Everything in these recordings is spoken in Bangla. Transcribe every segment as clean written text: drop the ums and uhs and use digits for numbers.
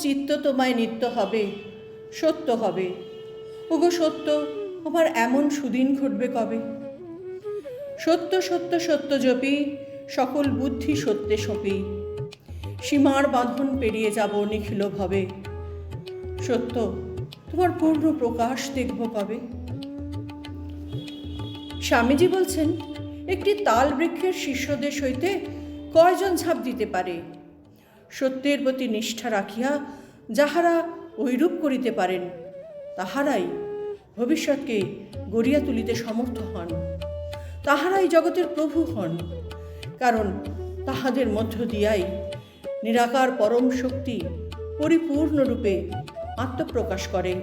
চিত্ত তোমায় নিত্য হবে, সত্য হবে। ওগো সত্য, আমার এমন সুদিন ঘটবে কবে? সত্য সত্য সত্য জপি, সকল বুদ্ধি সত্যে সপি, সীমার বাঁধন পেরিয়ে যাব নিখিল ভবে। সত্য, তোমার পূর্ণ প্রকাশ দেখব কবে? স্বামীজি বলছেন, একটি তাল বৃক্ষের শীর্ষদেশ হইতে কয়জন ঝাঁপ দিতে পারে? সত্যের প্রতি নিষ্ঠা রাখিয়া যাহারা ঐরূপ করিতে পারেন, তাহারাই ভবিষ্যৎকে গড়িয়া তুলিতে সমর্থ হন, তাহারাই জগতের প্রভু হন। কারণ তাহাদের মধ্য দিয়াই নিরাকার পরম শক্তি পরিপূর্ণরূপে আত্মপ্রকাশ করে।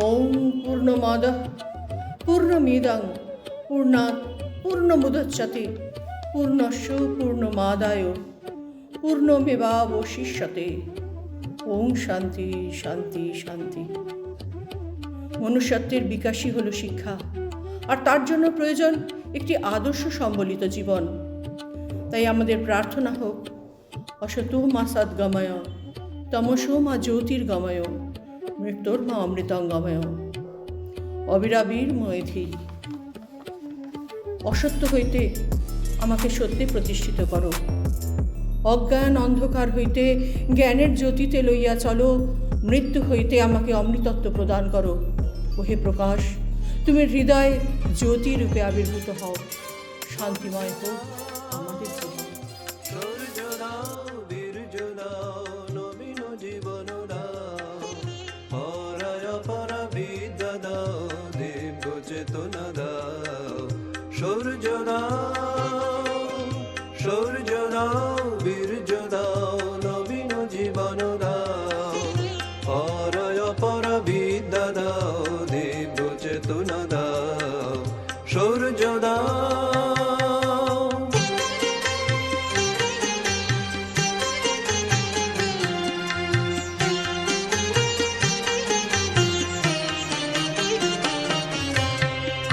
ওম পূর্ণমাদঃ পূর্ণমিদং পূর্ণাৎ পূর্ণমুদচ্যতে পূর্ণস্য পূর্ণমাদায় পূর্ণমেবাবশিষ্যতে। ওম শান্তি শান্তি শান্তি। মনুষ্যত্বের বিকাশই হলো শিক্ষা, আর তার জন্য প্রয়োজন একটি আদর্শ সম্বলিত জীবন। তাই আমাদের প্রার্থনা হোক, অসতো মা সদ্গময়, তমসো মা জ্যোতির্গময়, মৃত্যুর মা অমৃতঙ্গময়, অবিরাবীর ময়েধি। অসত্য হইতে আমাকে সত্যে প্রতিষ্ঠিত করো, অজ্ঞান অন্ধকার হইতে জ্ঞানের জ্যোতিতে লইয়া চলো, মৃত্যু হইতে আমাকে অমৃতত্ব প্রদান করো। ওহে প্রকাশ, তুমি হৃদয় জ্যোতি রূপে আবির্ভূত হও, শান্তিময় হোক আমাদের জীবন।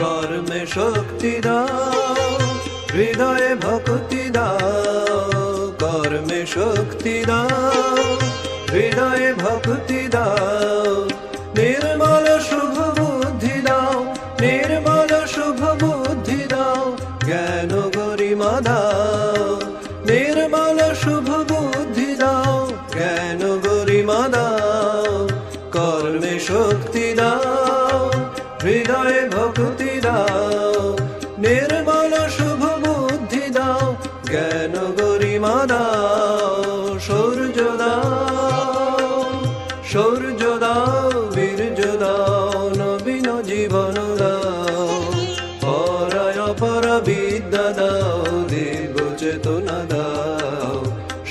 কর্মে শক্তি দাও, হৃদয়ে ভক্তি দাও, কর্মে শক্তি দাও, হৃদয়ে ভক্তি দাও, নির্মল শুভ বুদ্ধি দাও, নির্মল শুভ বুদ্ধি দাও, জ্ঞান গরিমা দাও, নির্মল শুভ বুদ্ধি দাও, জ্ঞান গরিমা দাও, কর্মে শক্তি দাও, হৃদয়ে ভক্তি দাও, নির্মল শুভ বুদ্ধি দাও, জ্ঞান গরিমা দাও, সূর্য দাও, সূর্য দাও, বীর্য দাও, নবীন জীবন দাও, পরায় পর বিদ্যা দাও, দিব্য চেতনা দাও,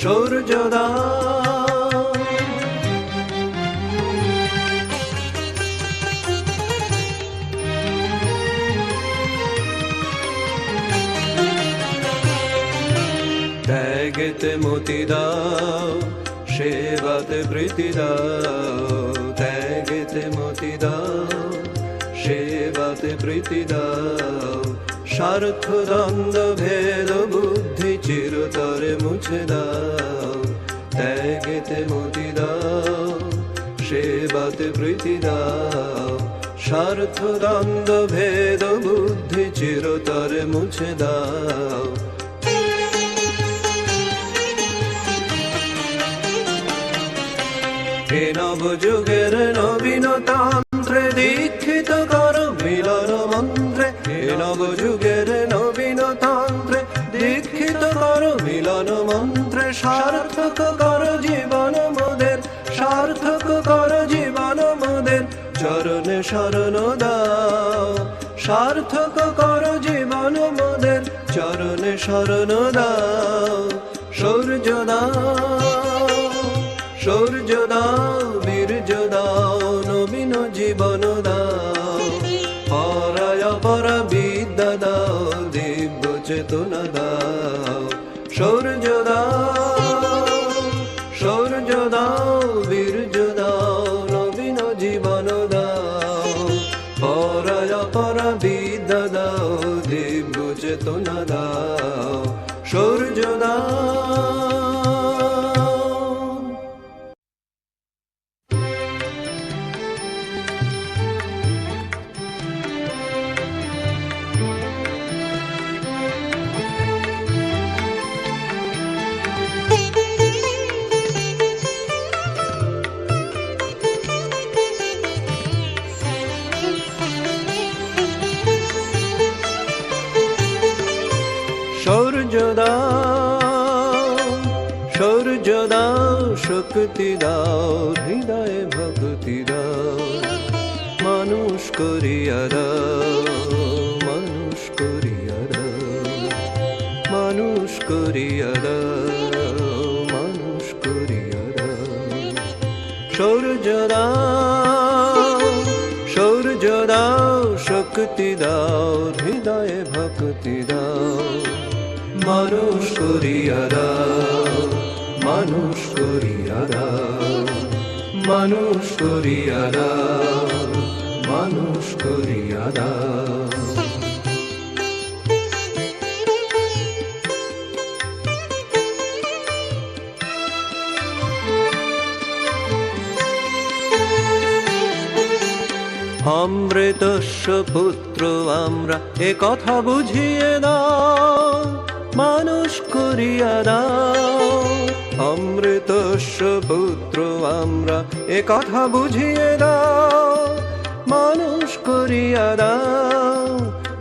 সূর্য দাও। ত্যাগেতে মতি দাও, সেবাতে প্রীতি দাও, ত্যাগেতে মতি দাও, সেবাতে প্রীতি দাও, স্বার্থ দ্বন্দ্ব ভেদ বুদ্ধি চিরতরে মুছে দাও, ত্যাগেতে মতি দাও, সেবাতে প্রীতি দাও, স্বার্থ দ্বন্দ্ব ভেদ বুদ্ধি চিরতরে মুছে দাও। হে নবযুগের নবীন তন্ত্রে দীক্ষিত করো মিলন মন্ত্রে, হে নবযুগের নবীন তন্ত্রে দীক্ষিত করো মিলন মন্ত্রে, সার্থক করো জীবন মোদের, সার্থক করো জীবন মোদের, চরণে শরণ দাও, সার্থক করো জীবন মোদের, চরণে শরণ দাও, সূর্য দাও, সূর্য দাও, বীর্য দাও, নবীন জীবন দাও, পরায় পর বিদ্যা দাও, দিব্য চেতনা দাও, সূর্য দাও, সূর্য দাও, বীর্য দাও, নবীন জীবন দাও, পরায় পর বিদ্যা দাও, দিব্য চেতনা দাও, সূর্য দাও। সূর্য দাও শক্তি দাও হৃদয়ে ভক্তি দাও মানুষ করিয়া দাও মানুষ করিয়া দাও মানুষ করিয়া দাও মানুষ করিয়া দাও সূর্য দাও শক্তি দাও হৃদয়ে ভক্তি দাও মানুষ করিয়া দাও মানুষ করিয়া দাও মানুষ করিয়া দাও মানুষ করিয়া দাও অমৃতস্য পুত্র আমরা এ কথা বুঝিয়ে দাও মানুষ করিয়া দাও অমৃতস্য পুত্র আমরা এ কথা বুঝিয়ে দাও মানুষ করিয়া দাও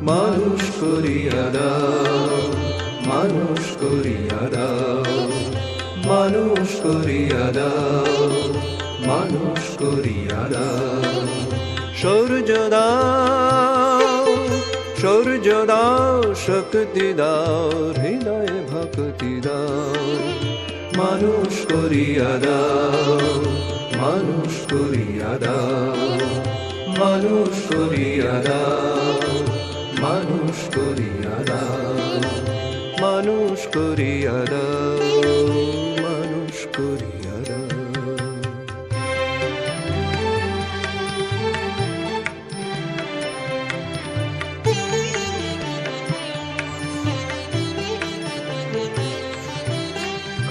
মানুষ করিয়া দাও মানুষ করিয়া দাও মানুষ করিয়া দাও মানুষ করিয়া দাও সূর্য দাও শক্তি দাও হৃদয়ে ভক্তি দাও মানুষ করিয়া দাও মানুষ করিয়া দাও মানুষ করিয়া দাও মানুষ করিয়া দাও মানুষ করিয়া দাও মানুষ করিয়া দাও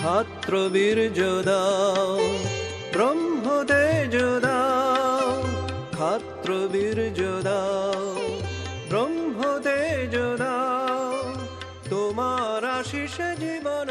ক্ষাত্র বীর্য দাও ব্রহ্ম তেজ দাও ক্ষাত্র বীর্য দাও ব্রহ্ম তেজ দাও তোমার আশিসে জীবন